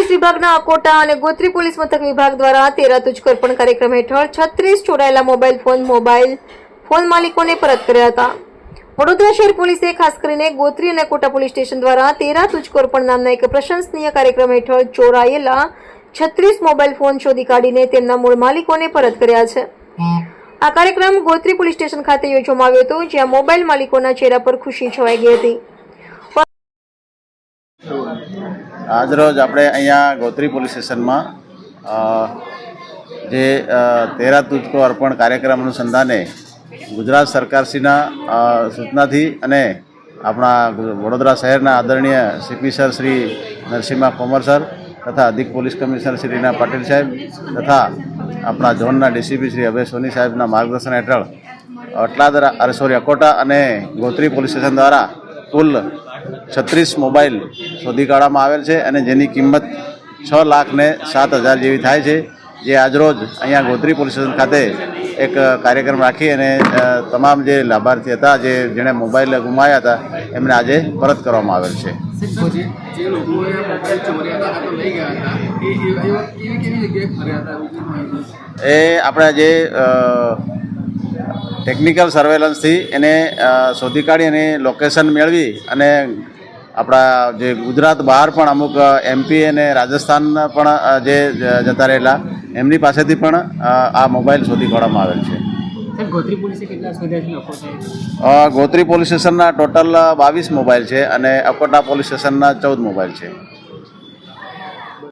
Police વિભાગના અકોટા અને Gotri police મથક વિભાગ દ્વારા 13 તુજકર્પણ કાર્યક્રમ હેઠળ 36 ચોરાયેલા મોબાઈલ ફોન માલિકોને પરત કર્યા હતા। વડોદરા શહેર પોલીસે ખાસ કરીને ગોત્રી અને અકોટા પોલીસ સ્ટેશન દ્વારા 13 તુજકર્પણ નામના એક પ્રશંસનીય કાર્યક્રમ હેઠળ ચોરાયેલા 36 મોબાઈલ ફોન શોધી કાઢીને તેમના મૂળ માલિકોને પરત કર્યા છે। આ કાર્યક્રમ ગોત્રી પોલીસ સ્ટેશન ખાતે યોજવામાં આવ્યો હતો, જ્યાં મોબાઈલ માલિકોના ચહેરા પર ખુશી છવાઈ ગઈ હતી। આજરોજ આપણે અહીંયા ગોત્રી પોલીસ સ્ટેશનમાં જે 13 તુજકો અર્પણ કાર્યક્રમ અનુસંધાને ગુજરાત સરકારશ્રીના સૂચનાથી અને આપણા વડોદરા શહેરના આદરણીય CP sir Shri Narasimha Komar sir તથા અધિક પોલીસ કમિશનર શ્રીના પાટીલ સાહેબ તથા આપણા ઝોનના ડીસીપી શ્રી અભય સોની સાહેબના માર્ગદર્શન હેઠળ અકોટા અને ગોત્રી પોલીસ સ્ટેશન દ્વારા કુલ 36 મોબાઈલ શોધી કાઢવામાં આવેલ છે અને જેની કિંમત 6,07,000 જેવી થાય છે, જે આજરોજ અહીંયા ગોત્રી પોલીસ સ્ટેશન ખાતે એક કાર્યક્રમ રાખી અને તમામ જે લાભાર્થી હતા, જેણે મોબાઈલ ગુમાવ્યા હતા, એમને આજે પરત કરવામાં આવેલ છે। એ આપણે જે ટેકનિકલ સર્વેલન્સથી એને શોધી કાઢી અને લોકેશન મેળવી અને આપણા જે ગુજરાત બહાર પણ અમુક એમપી અને રાજસ્થાન પણ જે જતા રહેલા એમની પાસેથી પણ આ મોબાઈલ શોધી કાઢવામાં આવેલ છે। ગોત્રી પોલીસે કેટલા શોધ્યા છે? ગોત્રી પોલીસ સ્ટેશનના ટોટલ 22 મોબાઈલ છે અને અકોટા પોલીસ સ્ટેશનના 14 મોબાઈલ છે।